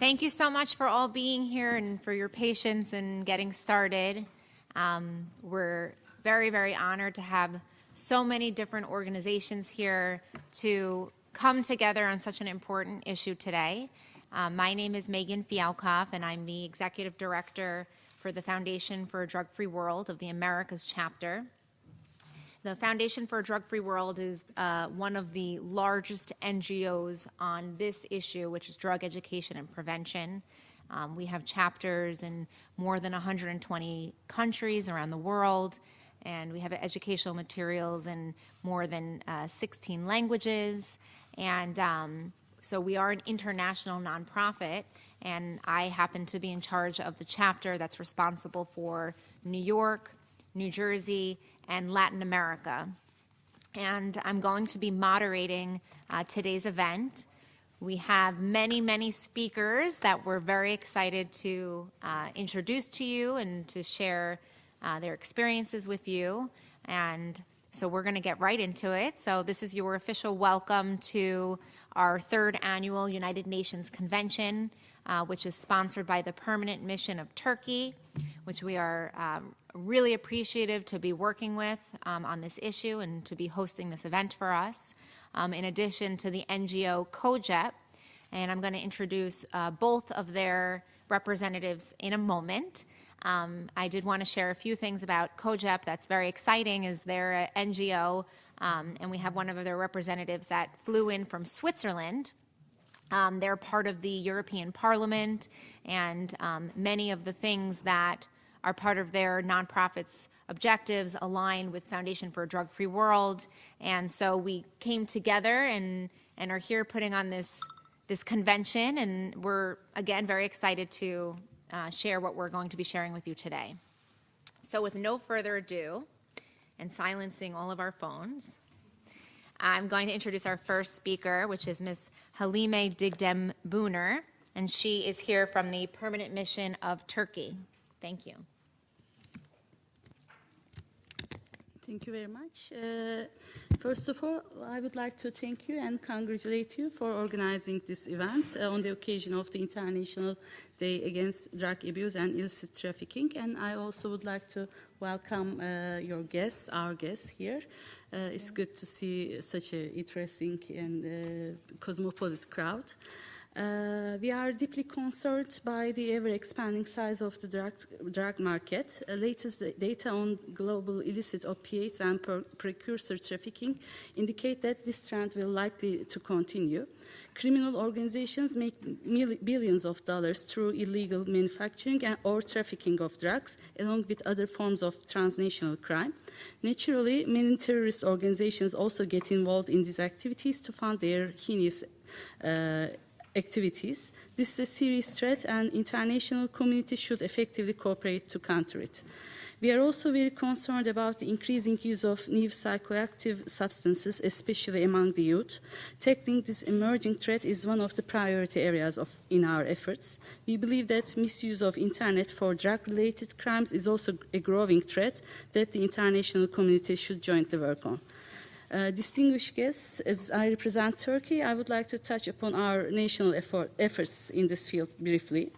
Thank you so much for all being here and for your patience in getting started. We're very, very honored to have so many different organizations here to come together on such an important issue today. My name is Meghan Fialkoff, and I'm the Executive Director for the Foundation for a Drug-Free World of the Americas chapter. The Foundation for a Drug-Free World is one of the largest NGOs on this issue, which is drug education and prevention. We have chapters in more than 120 countries around the world, and we have educational materials in more than 16 languages. And so we are an international nonprofit, and I happen to be in charge of the chapter that's responsible for New York, New Jersey, and Latin America. And I'm going to be moderating today's event. We have many, many speakers that we're very excited to introduce to you and to share their experiences with you. And so we're going to get right into it. So this is your official welcome to our third annual United Nations Convention, which is sponsored by the Permanent Mission of Turkey, which we are really appreciative to be working with on this issue and to be hosting this event for us, in addition to the NGO COGEP. And I'm going to introduce both of their representatives in a moment. I did want to share a few things about COGEP that's very exciting, is they're an NGO, and we have one of their representatives that flew in from Switzerland. They're part of the European Parliament, and many of the things that are part of their nonprofit's objectives align with Foundation for a Drug-Free World. And so we came together and are here putting on this convention, and we're, again, very excited to share what we're going to be sharing with you today. So with no further ado, and silencing all of our phones, I'm going to introduce our first speaker, which is Ms. Halime Digdem Booner, and she is here from the Permanent Mission of Turkey. Thank you. Thank you very much. First of all, I would like to thank you and congratulate you for organizing this event on the occasion of the International Day Against Drug Abuse and Illicit Trafficking. And I also would like to welcome your guests, our guests here. It's good to see such an interesting and cosmopolitan crowd. We are deeply concerned by the ever-expanding size of the drug market. Latest data on global illicit opiates and precursor trafficking indicate that this trend will likely to continue. Criminal organizations make billions of dollars through illegal manufacturing or trafficking of drugs, along with other forms of transnational crime. Naturally, many terrorist organizations also get involved in these activities to fund their heinous activities. This is a serious threat, and international community should effectively cooperate to counter it. We are also very concerned about the increasing use of new psychoactive substances, especially among the youth. Tackling this emerging threat is one of the priority areas in our efforts. We believe that misuse of internet for drug-related crimes is also a growing threat that the international community should jointly work on. Distinguished guests, as I represent Turkey, I would like to touch upon our national efforts in this field briefly.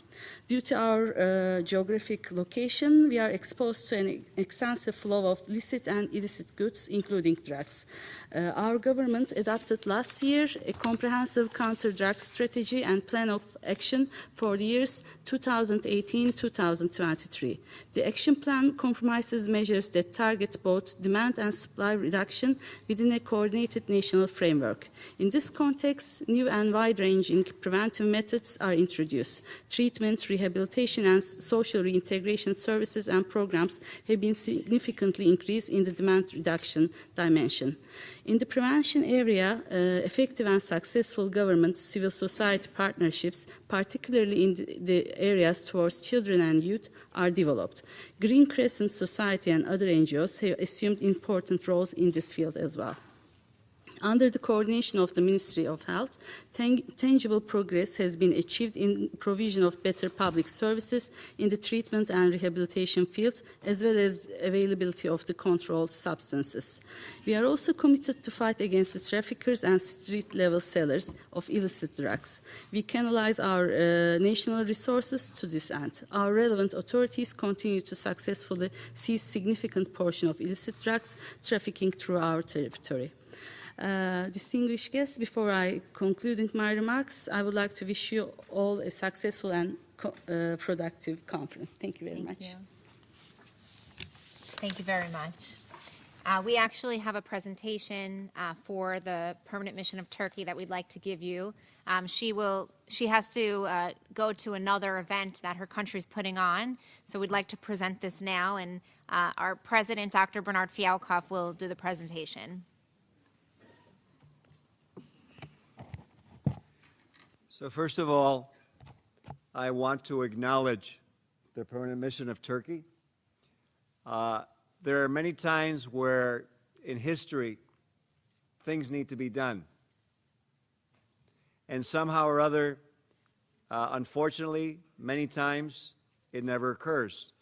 Due to our geographic location, we are exposed to an extensive flow of licit and illicit goods, including drugs. Our government adopted last year a comprehensive counter-drug strategy and plan of action for the years 2018-2023. The action plan comprises measures that target both demand and supply reduction within a coordinated national framework. In this context, new and wide-ranging preventive methods are introduced. Treatment, rehabilitation, and social reintegration services and programs have been significantly increased in the demand reduction dimension. In the prevention area, effective and successful government civil society partnerships, particularly in the areas towards children and youth, are developed. Green Crescent Society and other NGOs have assumed important roles in this field as well. Under the coordination of the Ministry of Health, tangible progress has been achieved in provision of better public services in the treatment and rehabilitation fields, as well as availability of the controlled substances. We are also committed to fight against the traffickers and street-level sellers of illicit drugs. We canalize our national resources to this end. Our relevant authorities continue to successfully seize significant portion of illicit drugs trafficking through our territory. Distinguished guests, before I conclude my remarks, I would like to wish you all a successful and productive conference. Thank you very much. Thank you very much. We actually have a presentation for the Permanent Mission of Turkey that we'd like to give you. She has to go to another event that her country's putting on, so we'd like to present this now, and our president, Dr. Bernard Fialkoff, will do the presentation. So first of all, I want to acknowledge the Permanent Mission of Turkey. There are many times where in history things need to be done. And somehow or other, unfortunately, many times it never occurs.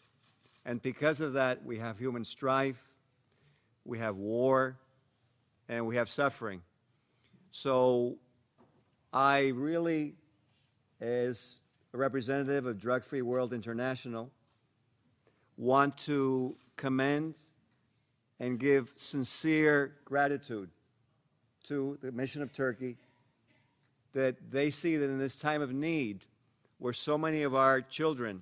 And because of that, we have human strife, we have war, and we have suffering. So I really, as a representative of Drug Free World International, want to commend and give sincere gratitude to the Mission of Turkey that they see that in this time of need, where so many of our children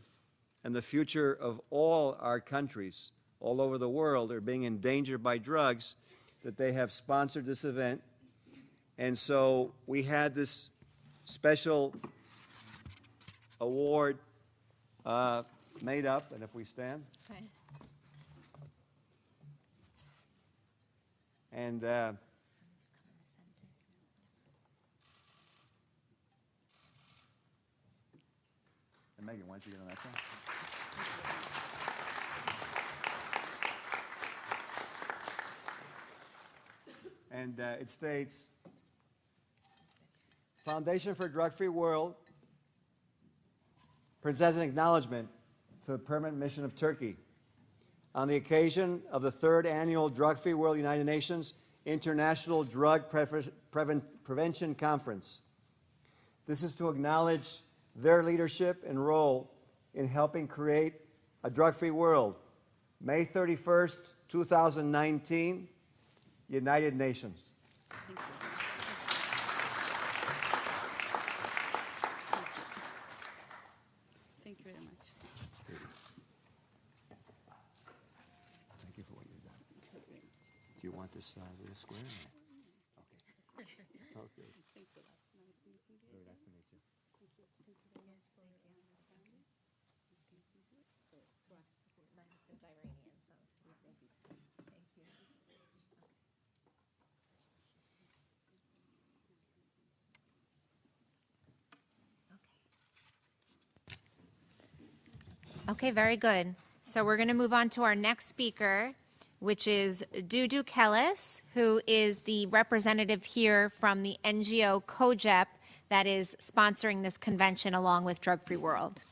and the future of all our countries all over the world are being endangered by drugs, that they have sponsored this event. And so we had this special award made up, and if we stand. Okay. And Megan, why don't you get on that side? And it states, Foundation for a Drug-Free World presents an acknowledgement to the Permanent Mission of Turkey on the occasion of the 3rd Annual Drug-Free World United Nations International Drug Prevention Conference. This is to acknowledge their leadership and role in helping create a drug-free world. May 31st, 2019, United Nations. Thank you. Thank you very much. Thank you for what you've done. Do you want this little square? Okay. Okay. Thanks a lot. Nice meeting you. Very nice to meet you. Thank you. Thank you very much for your understanding. So, trust. Since Iranian, so thank you. Thank you. Okay, very good. So we're going to move on to our next speaker, which is Dudu Kellis, who is the representative here from the NGO COGEP that is sponsoring this convention along with Drug Free World.